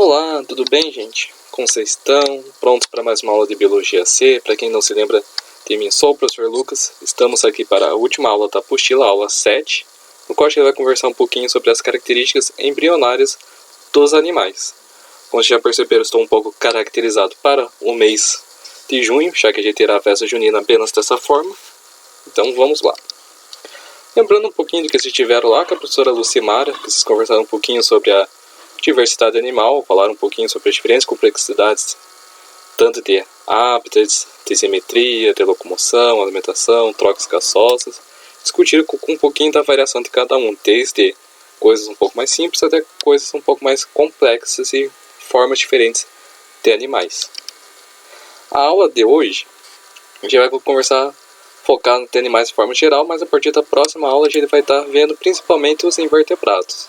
Olá, tudo bem, gente? Como vocês estão? Prontos para mais uma aula de Biologia C? Para quem não se lembra de mim, sou o professor Lucas. Estamos aqui para a última aula da apostila, aula 7, no qual a gente vai conversar um pouquinho sobre as características embrionárias dos animais. Como vocês já perceberam, estou um pouco caracterizado para o mês de junho, já que a gente terá a festa junina apenas dessa forma. Então vamos lá. Lembrando um pouquinho do que vocês tiveram lá com a professora Lucimara, que vocês conversaram um pouquinho sobre a diversidade animal, falaram um pouquinho sobre as diferentes complexidades, tanto de hábitats, de simetria, de locomoção, alimentação, trocas gassosas. Discutiram com um pouquinho da variação de cada um, desde coisas um pouco mais simples até coisas um pouco mais complexas e formas diferentes de animais. A aula de hoje, a gente vai conversar, focar em animais de forma geral, mas a partir da próxima aula a gente vai estar vendo principalmente os invertebrados.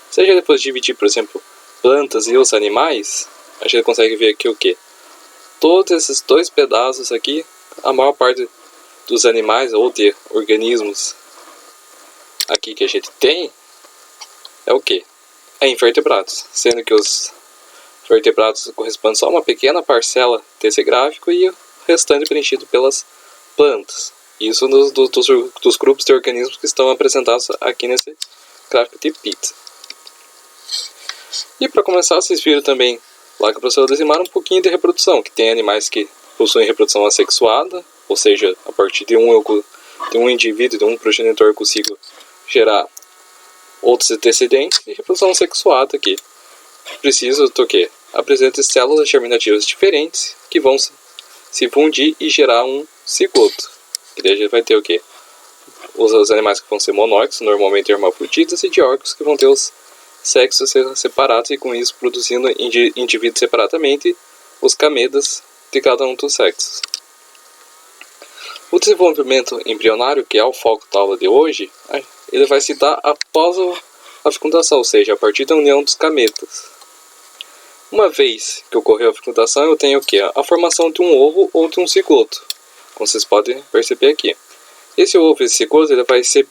Seja depois de dividir, por exemplo, plantas e os animais, a gente consegue ver aqui o que? Todos esses dois pedaços aqui, a maior parte dos animais ou de organismos aqui que a gente tem, é o que? É invertebrados, sendo que os vertebrados correspondem só a uma pequena parcela desse gráfico e o restante preenchido pelas plantas. Isso dos grupos de organismos que estão apresentados aqui nesse gráfico de pizza. E para começar, vocês viram também lá que a professora Lucimara um pouquinho de reprodução, que tem animais que possuem reprodução assexuada, ou seja, a partir de um indivíduo, de um progenitor, eu consigo gerar outros antecedentes, e reprodução sexuada aqui precisa do que? Apresenta células germinativas diferentes que vão se fundir e gerar um cigoto. E daí a gente vai ter o que? Os animais que vão ser monóicos, normalmente hermafroditas, e dióricos, que vão ter os sexos separados e com isso produzindo indivíduos separadamente os gametas de cada um dos sexos. O desenvolvimento embrionário, que é o foco da aula de hoje, ele vai se dar após a fecundação, ou seja, a partir da união dos gametas. Uma vez que ocorreu a fecundação, eu tenho o que? A formação de um ovo ou de um cigoto, como vocês podem perceber aqui. Esse ovo e esse cigoto ele vai ser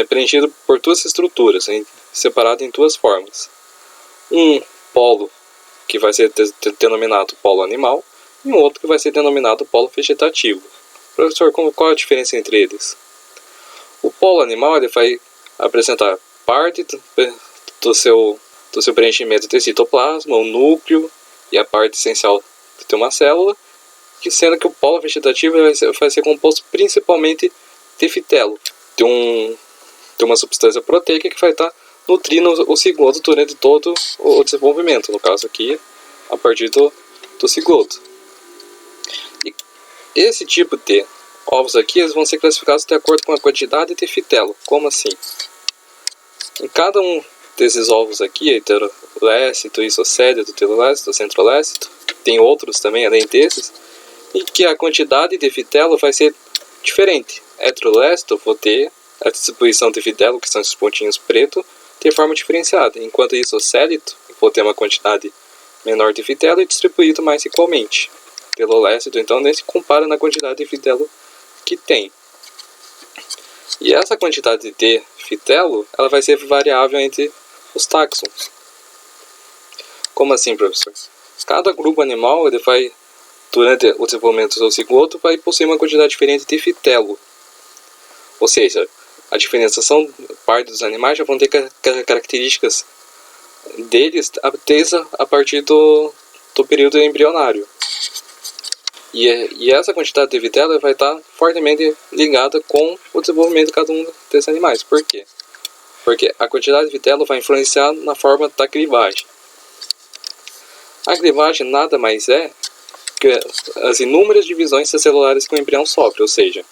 preenchido por duas estruturas, separado em duas formas. Um polo que vai ser denominado polo animal e um outro que vai ser denominado polo vegetativo. Professor, qual a diferença entre eles? O polo animal ele vai apresentar parte do seu preenchimento de citoplasma, o núcleo e a parte essencial de uma célula, sendo que o polo vegetativo vai ser composto principalmente de fitelo, de uma substância proteica que vai estar nutrindo o cigoto durante todo o desenvolvimento, no caso aqui, a partir do cigoto. E esse tipo de ovos aqui eles vão ser classificados de acordo com a quantidade de fitelo. Como assim? Em cada um desses ovos aqui, heterolécito, isocédito, telolécito, centrolécito, tem outros também além desses, e que a quantidade de fitelo vai ser diferente. Heterolécito, vou ter a distribuição de fitelo, que são esses pontinhos pretos, de forma diferenciada, enquanto isocélito, vou ter uma quantidade menor de fitelo e distribuído mais igualmente. Telolécito, então, nem se compara na quantidade de fitelo que tem. E essa quantidade de fitelo, ela vai ser variável entre os táxons. Como assim, professor? Cada grupo animal, ele vai, durante o desenvolvimento do seu cigoto, vai possuir uma quantidade diferente de fitelo. Ou seja, a diferenciação parte dos animais já vão ter características deles a partir do período embrionário. E essa quantidade de fitelo vai estar fortemente ligada com o desenvolvimento de cada um desses animais. Por quê? Porque a quantidade de fitelo vai influenciar na forma da clivagem. A clivagem nada mais é que as inúmeras divisões celulares que o embrião sofre, ou seja,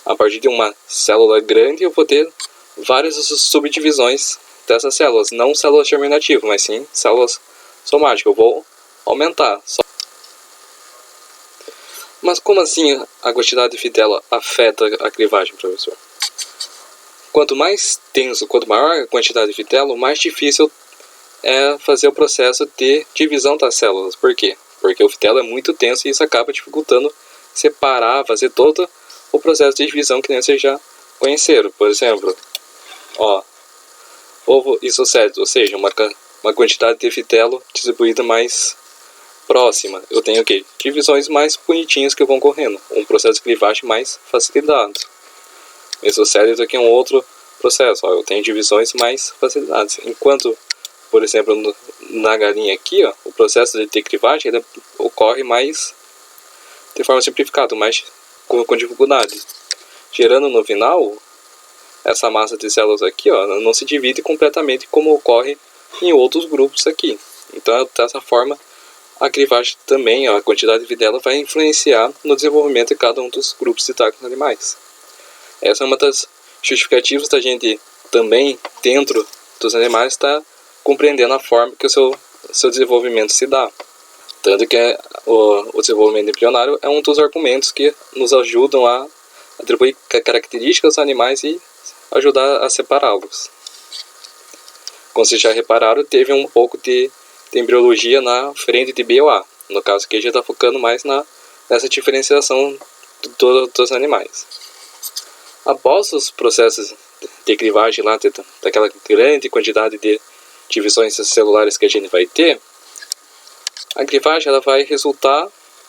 a partir de uma célula grande eu vou ter várias subdivisões dessas células, não células germinativas, mas sim células somáticas. Eu vou aumentar. Mas como assim a quantidade de fitelo afeta a clivagem, professor? Quanto mais tenso, quanto maior a quantidade de fitelo, mais difícil é fazer o processo de divisão das células. Por quê? Porque o fitelo é muito tenso e isso acaba dificultando separar, fazer todo o processo de divisão que nem vocês já conheceram. Por exemplo, ovo isocédito, ou seja, uma uma quantidade de fitelo distribuída mais próxima. Eu tenho o quê? Divisões mais bonitinhas que vão correndo. Um processo de clivagem mais facilitado. Mesocélios aqui é um outro processo. Ó, eu tenho divisões mais facilitadas. Enquanto, por exemplo, na galinha aqui, ó, o processo de decrivagem ele ocorre mais de forma simplificada, mais com dificuldade. Gerando no final, essa massa de células aqui ó, não se divide completamente como ocorre em outros grupos aqui. Então, dessa forma, a crivagem também, ó, a quantidade de dela vai influenciar no desenvolvimento de cada um dos grupos de tacos animais. Essa é uma das justificativas da gente também, dentro dos animais, estar compreendendo a forma que o seu desenvolvimento se dá. Tanto que o desenvolvimento embrionário é um dos argumentos que nos ajudam a atribuir características aos animais e ajudar a separá-los. Como vocês já repararam, teve um pouco de embriologia na frente de BOA. No caso aqui, a gente está focando mais nessa diferenciação dos animais. Após os processos de crivagem lá, daquela grande quantidade de divisões celulares que a gente vai ter, a crivagem ela vai resultar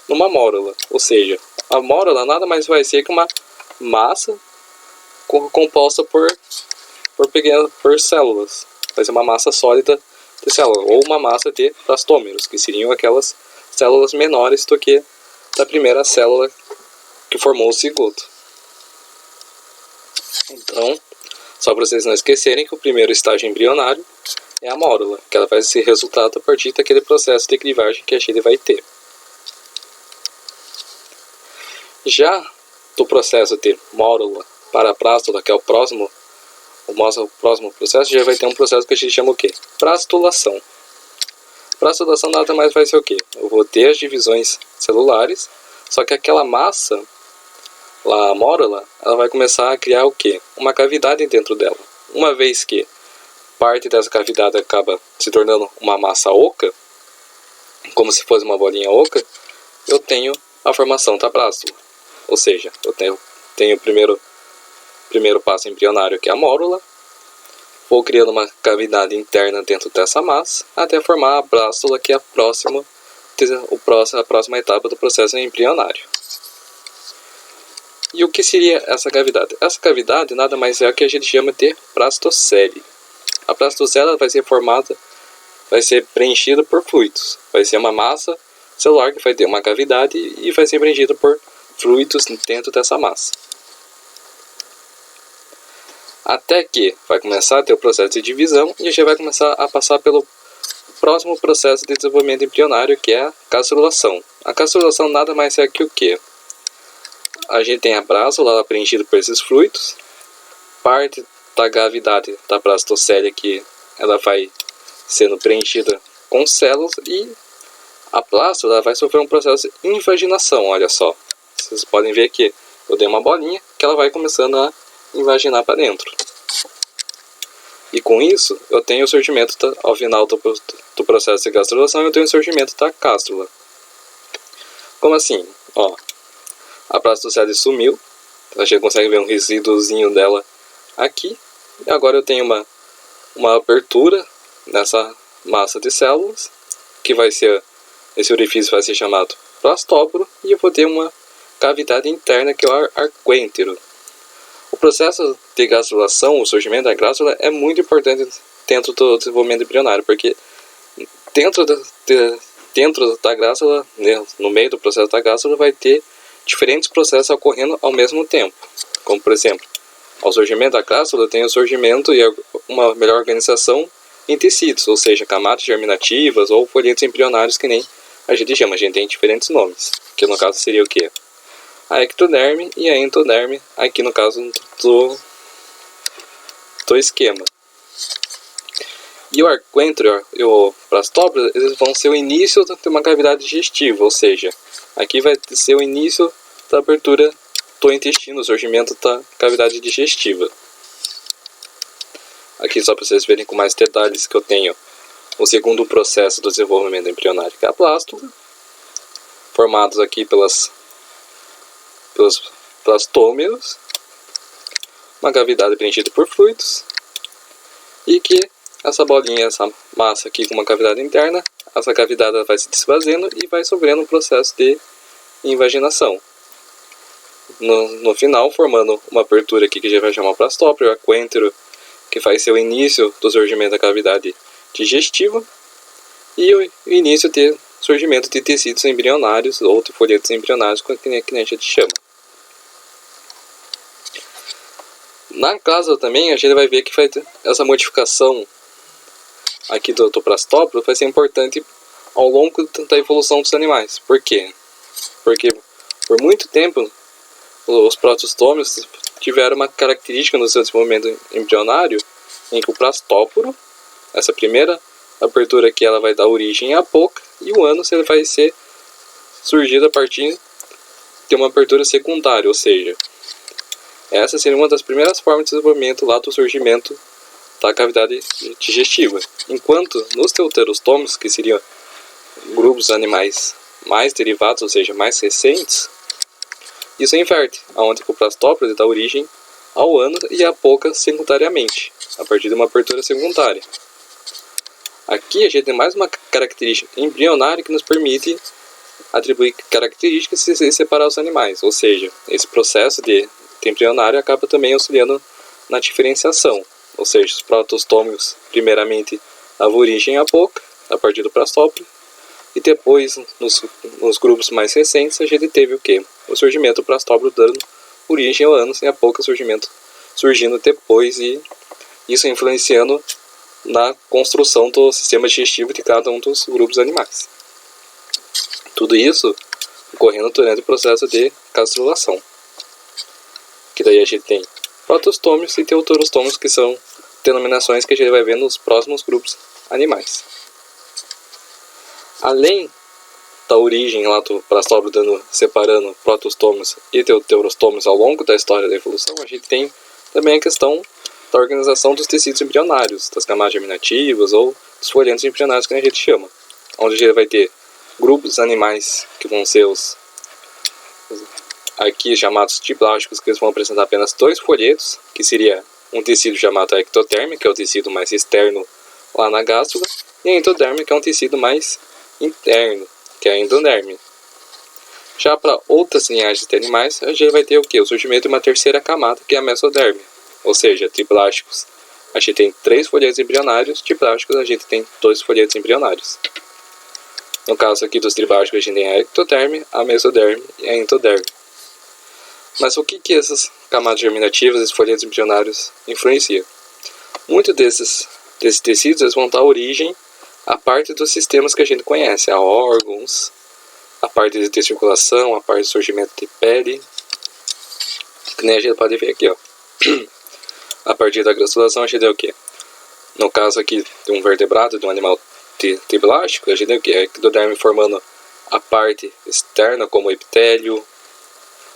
numa mórula. Ou seja, a mórula nada mais vai ser que uma massa composta por células. Vai ser uma massa sólida de célula, ou uma massa de plastômeros, que seriam aquelas células menores do que da primeira célula que formou o cigoto. Então, só para vocês não esquecerem que o primeiro estágio embrionário é a mórula, que ela vai ser resultado a partir daquele processo de crivagem que a gente vai ter. Já do processo de mórula para a plástula, que é o próximo processo, já vai ter um processo que a gente chama o quê? Plastulação. Plastulação nada mais vai ser o quê? Eu vou ter as divisões celulares, só que aquela massa, lá a mórula, ela vai começar a criar o quê? Uma cavidade dentro dela. Uma vez que parte dessa cavidade acaba se tornando uma massa oca, como se fosse uma bolinha oca, eu tenho a formação da plástula. Ou seja, eu tenho o primeiro passo embrionário, que é a mórula, vou criando uma cavidade interna dentro dessa massa, até formar a plástula, que é a próxima etapa do processo embrionário. E o que seria essa cavidade? Essa cavidade nada mais é o que a gente chama de plastocele. A plastocele vai ser preenchida por fluidos. Vai ser uma massa celular que vai ter uma cavidade e vai ser preenchida por fluidos dentro dessa massa. Até que vai começar a ter o processo de divisão e a gente vai começar a passar pelo próximo processo de desenvolvimento embrionário, que é a castrulação. A castrulação nada mais é que o quê? A gente tem a plástula preenchida por esses fluidos, parte da cavidade da plastocele que ela vai sendo preenchida com células e a plástula vai sofrer um processo de invaginação, olha só. Vocês podem ver que eu dei uma bolinha que ela vai começando a invaginar para dentro. E com isso, eu tenho o surgimento, ao final do processo de castrulação, eu tenho o surgimento da cástrula. Como assim? Ó, a plastocele sumiu, a gente consegue ver um resíduozinho dela aqui. E agora eu tenho uma abertura nessa massa de células, que vai ser, esse orifício vai ser chamado plastóporo, e eu vou ter uma cavidade interna que é o arquêntero. O processo de gastrulação, o surgimento da gástrula, é muito importante dentro do desenvolvimento embrionário, porque dentro da gástrula, no meio do processo da gástrula, vai ter diferentes processos ocorrendo ao mesmo tempo. Como, por exemplo, ao surgimento da gástrula, tem o surgimento e uma melhor organização em tecidos, ou seja, camadas germinativas ou folhetos embrionários, que nem a gente chama. A gente tem diferentes nomes, que no caso seria o quê? A ectoderme e a endoderme, aqui no caso do esquema. E o arquêntero e o plastóporo, eles vão ser o início de uma cavidade digestiva, ou seja, aqui vai ser o início da abertura do intestino, o surgimento da cavidade digestiva. Aqui só para vocês verem com mais detalhes que eu tenho o segundo processo do desenvolvimento embrionário, que é a plástula, formados aqui pelos plastômeros, uma cavidade preenchida por fluidos, e que essa bolinha, essa massa aqui com uma cavidade interna, essa cavidade vai se desfazendo e vai sofrendo um processo de invaginação. No final, formando uma abertura aqui que a gente vai chamar plastóprio, aquêntero, que vai ser o início do surgimento da cavidade digestiva, e o início de surgimento de tecidos embrionários ou de folhetos embrionários, que a gente chama. Na casa também a gente vai ver que vai ter essa modificação aqui do plastóprio vai ser importante ao longo da evolução dos animais. Por quê? Porque por muito tempo os protostômios tiveram uma característica no seu desenvolvimento embrionário em que o plastóporo, essa primeira abertura aqui, ela vai dar origem à boca, e o ânus ele vai ser surgido a partir de uma abertura secundária, ou seja, essa seria uma das primeiras formas de desenvolvimento lá do surgimento da cavidade digestiva. Enquanto nos deuterostômios, que seriam grupos animais mais derivados, ou seja, mais recentes, isso inverte, onde o plastópero dá origem ao ânus e à boca secundariamente, a partir de uma abertura secundária. Aqui a gente tem mais uma característica embrionária que nos permite atribuir características e separar os animais, ou seja, esse processo de embrionário acaba também auxiliando na diferenciação, ou seja, os protostômios primeiramente davam origem à boca, a partir do plastópero, e depois, nos grupos mais recentes, a gente teve o quê? O surgimento do plastópero dando origem ao ânus e a boca surgindo depois, e isso influenciando na construção do sistema digestivo de cada um dos grupos animais. Tudo isso ocorrendo durante o processo de castrulação. Que daí a gente tem protostômios e deuterostômios, que são denominações que a gente vai ver nos próximos grupos animais. Além da origem lá do plastópero separando protostômios e deuterostômios ao longo da história da evolução, a gente tem também a questão da organização dos tecidos embrionários, das camadas germinativas ou dos folhetos embrionários, que a gente chama, onde a gente vai ter grupos animais que vão ser os aqui chamados diplásticos, que eles vão apresentar apenas 2 folhetos, que seria um tecido chamado ectoderme, que é o tecido mais externo lá na gástrula, e a endoderme, que é um tecido mais interno, que é a endoderme. Já para outras linhagens de animais, a gente vai ter o quê? O surgimento de uma terceira camada, que é a mesoderme, ou seja, triplásticos. A gente tem 3 folhetos embrionários, diplásticos a gente tem 2 folhetos embrionários. No caso aqui dos triplásticos, a gente tem a ectoderme, a mesoderme e a endoderme. Mas o que essas camadas germinativas, esses folhetos embrionários, influenciam? Muitos desses tecidos eles vão dar origem à parte dos sistemas que a gente conhece, a órgãos, a parte de circulação, a parte de surgimento de pele, que nem a gente pode ver aqui, ó. A partir da gastrulação a gente tem o quê? No caso aqui de um vertebrado, de um animal triplástico, a gente tem o quê? A ectoderme formando a parte externa, como o epitélio,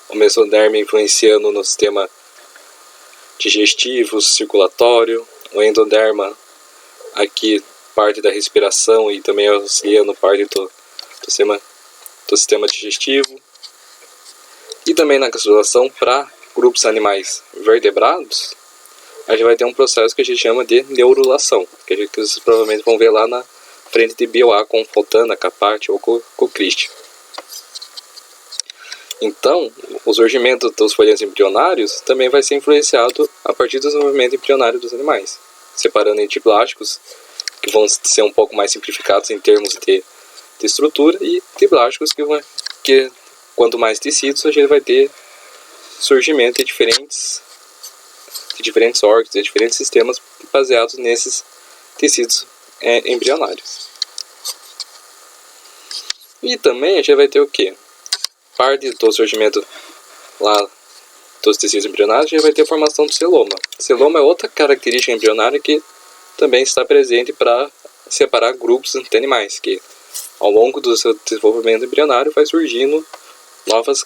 o mesoderme influenciando no sistema digestivo, circulatório, o endoderma aqui parte da respiração e também auxiliando parte do sistema digestivo. E também na gastrulação, para grupos animais vertebrados, a gente vai ter um processo que a gente chama de neurulação, que vocês provavelmente vão ver lá na frente de BioA com Fontana, Capati ou Cocristi. Então, o surgimento dos folhetos embrionários também vai ser influenciado a partir do desenvolvimento embrionário dos animais, separando em diplásticos, que vão ser um pouco mais simplificados em termos de estrutura, e triplásticos, que quanto mais tecidos, a gente vai ter surgimento de diferentes órgãos, de diferentes sistemas baseados nesses tecidos embrionários. E também a gente vai ter o quê? Parte do surgimento lá dos tecidos embrionários, a gente vai ter a formação do celoma. O celoma é outra característica embrionária que também está presente para separar grupos de animais, que ao longo do seu desenvolvimento embrionário vai surgindo novas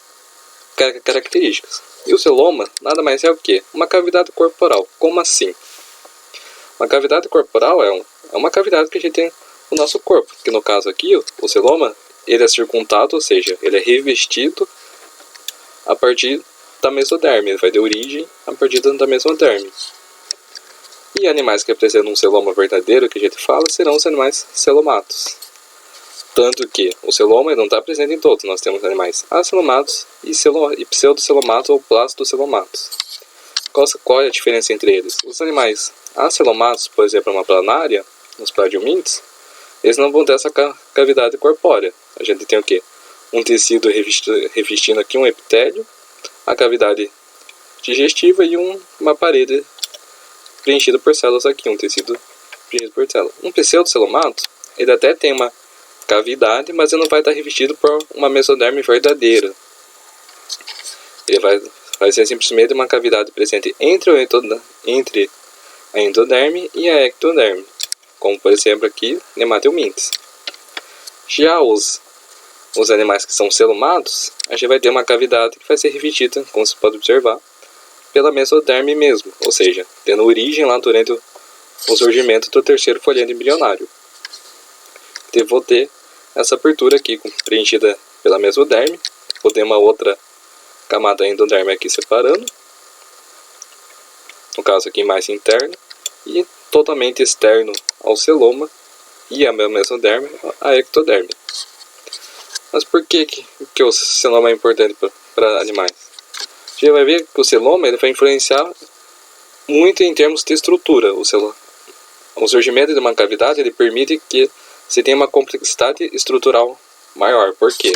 características. E o celoma nada mais é o que? Uma cavidade corporal. Como assim? Uma cavidade corporal é uma cavidade que a gente tem no nosso corpo, que no caso aqui, o celoma, ele é circundado, ou seja, ele é revestido a partir da mesoderme, ele vai dar origem a partir da mesoderme. E animais que apresentam um celoma verdadeiro, que a gente fala, serão os animais celomatos. Tanto que o celoma não está presente em todos. Nós temos animais acelomatos e pseudocelomatos ou plastocelomatos. Qual é a diferença entre eles? Os animais acelomatos, por exemplo, uma planária, os platiomintes, eles não vão ter essa cavidade corpórea. A gente tem o quê? Um tecido revestindo aqui um epitélio, a cavidade digestiva e uma parede preenchida por células aqui, um tecido preenchido por células. Um pseudocelomato, ele até tem uma cavidade, mas ele não vai estar revestido por uma mesoderme verdadeira. Ele vai ser simplesmente uma cavidade presente entre a endoderme e a ectoderme, como por exemplo aqui, nematelmintes. Já os animais que são celomados, a gente vai ter uma cavidade que vai ser revestida, como você pode observar, pela mesoderme mesmo, ou seja, tendo origem lá durante o surgimento do terceiro folhado embrionário. Vou ter essa abertura aqui preenchida pela mesoderme, vou ter uma outra camada endoderme aqui separando, no caso aqui mais interna, e totalmente externo ao celoma e a mesoderme, a ectoderme. Mas por que o celoma é importante para animais? A gente vai ver que o celoma ele vai influenciar muito em termos de estrutura. O surgimento de uma cavidade ele permite que se tenha uma complexidade estrutural maior. Por quê?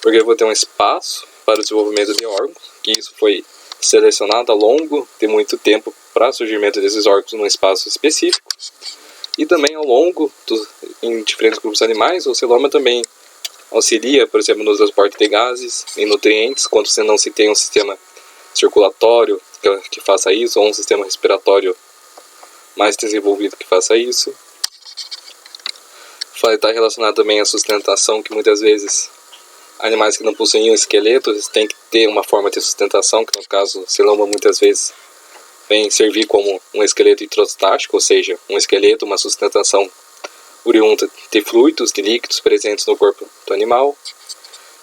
Porque eu vou ter um espaço para o desenvolvimento de órgãos, que isso foi selecionado ao longo de muito tempo para o surgimento desses órgãos num espaço específico. E também ao longo, em diferentes grupos animais, o celoma também auxilia, por exemplo, no transporte de gases e nutrientes, quando você não se tem um sistema circulatório que faça isso, ou um sistema respiratório mais desenvolvido que faça isso. Vai estar relacionado também à sustentação, que muitas vezes animais que não possuem um esqueleto eles têm que ter uma forma de sustentação, que no caso o celoma muitas vezes vem servir como um esqueleto introstático, ou seja, um esqueleto, uma sustentação oriunda de fluidos, de líquidos presentes no corpo do animal.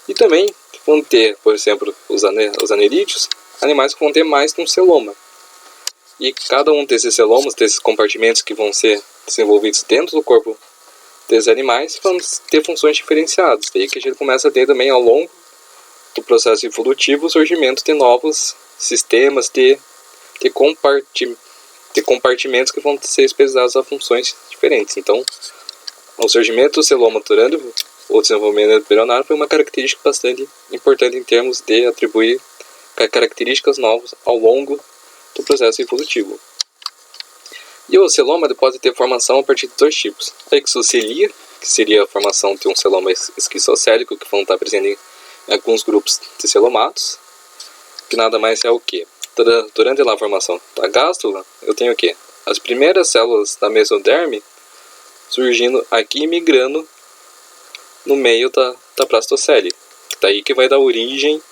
E também vão ter, por exemplo, os anelídeos, animais que vão ter mais de um celoma. E cada um desses celomas, desses compartimentos que vão ser desenvolvidos dentro do corpo desses animais, vão ter funções diferenciadas. Daí que a gente começa a ter também ao longo do processo evolutivo o surgimento de novos sistemas de compartimentos que vão ser especializados a funções diferentes. Então, o surgimento do celoma durante o desenvolvimento embrionário foi uma característica bastante importante em termos de atribuir características novas ao longo do processo evolutivo. E o celoma pode ter formação a partir de dois tipos. A exocelia, que seria a formação de um celoma esquizocélico, que vão estar presentes em alguns grupos de celomatos, que nada mais é o que? Durante a formação da gástula, eu tenho o que? As primeiras células da mesoderme surgindo aqui e migrando no meio da plastocele. Daí que vai dar origem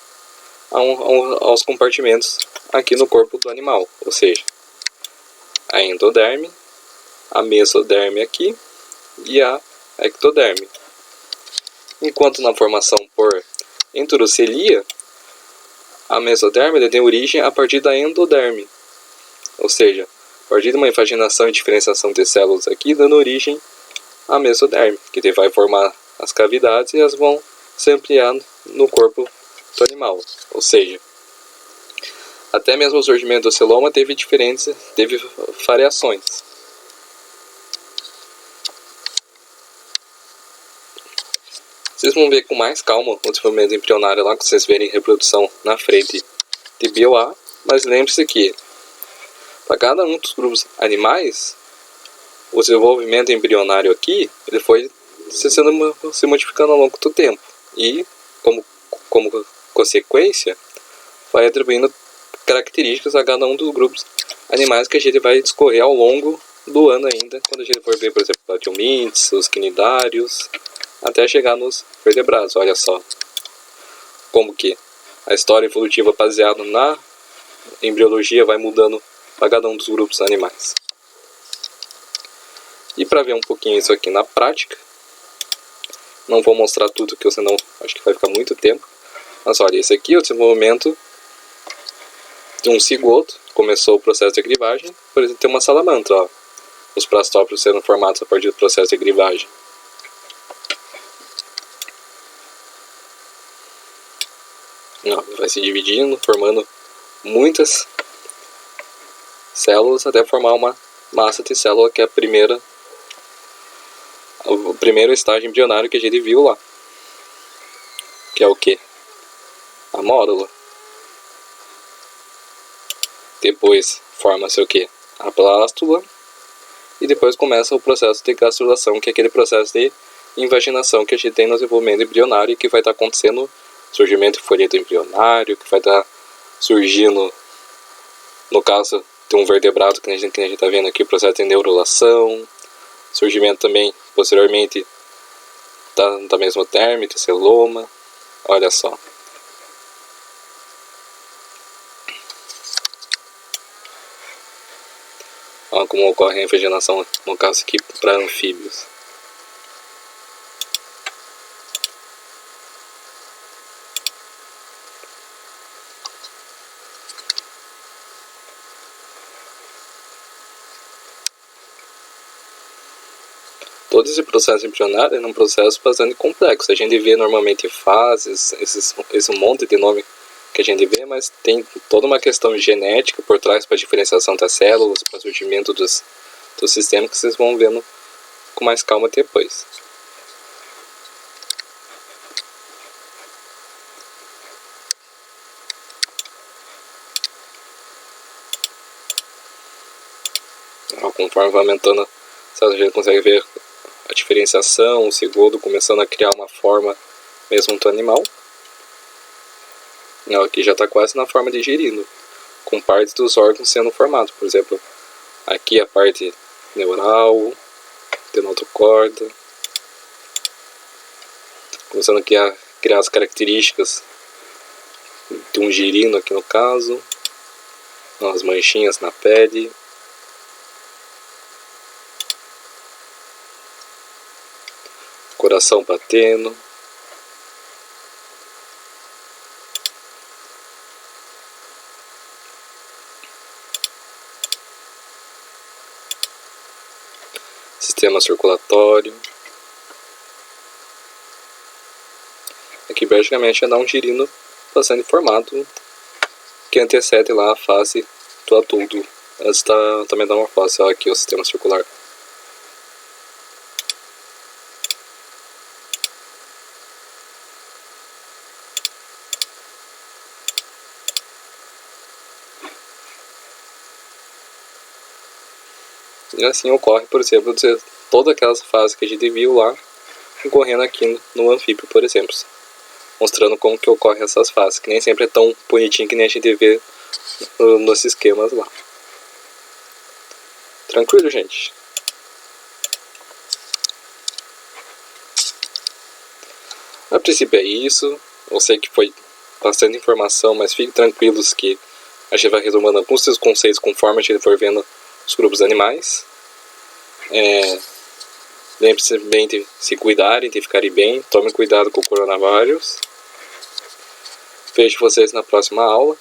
aos compartimentos aqui no corpo do animal, ou seja, a endoderme, a mesoderme aqui e a ectoderme. Enquanto na formação por enterocelia, a mesoderme tem origem a partir da endoderme, ou seja, a partir de uma invaginação e diferenciação de células aqui, dando origem à mesoderme, que vai formar as cavidades e elas vão se ampliar no corpo do animal. Ou seja, até mesmo o surgimento do celoma teve variações. Vocês vão ver com mais calma o desenvolvimento embrionário lá, que vocês verem reprodução na frente de BioA, mas lembre-se que para cada um dos grupos animais, o desenvolvimento embrionário aqui, ele foi se modificando ao longo do tempo. E, como consequência, vai atribuindo características a cada um dos grupos animais que a gente vai discorrer ao longo do ano ainda, quando a gente for ver, por exemplo, os platiomintes, os quinidários, até chegar nos vertebrados. Olha só como que a história evolutiva baseada na embriologia vai mudando para cada um dos grupos animais. E para ver um pouquinho isso aqui na prática, não vou mostrar tudo, que senão acho que vai ficar muito tempo. Mas olha, esse aqui é o desenvolvimento de um cigoto, começou o processo de crivagem. Por exemplo, tem uma salamandra, ó, os plastófilos sendo formados a partir do processo de crivagem. Ó, vai se dividindo, formando muitas células até formar uma massa de célula, que é o primeiro estágio embrionário que a gente viu lá, que é o que? A mórula. Depois forma-se o que? A plástula. E depois começa o processo de gastrulação, que é aquele processo de invaginação que a gente tem no desenvolvimento embrionário, que vai estar acontecendo surgimento de folheto embrionário, que vai estar surgindo, no caso de um vertebrado que a gente está vendo aqui, o processo de neurulação, surgimento também posteriormente da mesotérmia, de celoma. Olha só. Olha como ocorre a invaginação, no caso aqui, para anfíbios. Todo esse processo embrionário é um processo bastante complexo. A gente vê normalmente fases, esse monte de nome que a gente vê, mas tem toda uma questão genética por trás para a diferenciação das células, para o surgimento dos sistemas, que vocês vão vendo com mais calma depois. Conforme vai aumentando, a gente consegue ver a diferenciação, o cigoto começando a criar uma forma mesmo do animal. Aqui já está quase na forma de girino, com partes dos órgãos sendo formados. Por exemplo, aqui a parte neural, tenotocorda, começando aqui a criar as características de um girino aqui no caso, as manchinhas na pele. Coração batendo. Sistema circulatório. Aqui praticamente já dá um girino bastante formado, que antecede lá a fase do adulto, antes também da morfose. Olha aqui o sistema circular. E assim ocorre, por exemplo, toda aquela fase que a gente viu lá, ocorrendo aqui no anfíbio, por exemplo. Mostrando como que ocorrem essas fases, que nem sempre é tão bonitinho que nem a gente vê nos esquemas lá. Tranquilo, gente? A princípio é isso. Eu sei que foi bastante informação, mas fiquem tranquilos que a gente vai retomando alguns dos conceitos conforme a gente for vendo os grupos animais. Lembre-se bem de se cuidarem, de ficarem bem. Tomem cuidado com o coronavírus. Vejo vocês na próxima aula.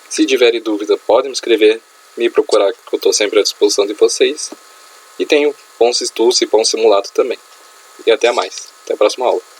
Se tiverem dúvida, podem me escrever, me procurar, que eu estou sempre à disposição de vocês. E tenham bons estudos e bom simulado também. E até mais. Até a próxima aula.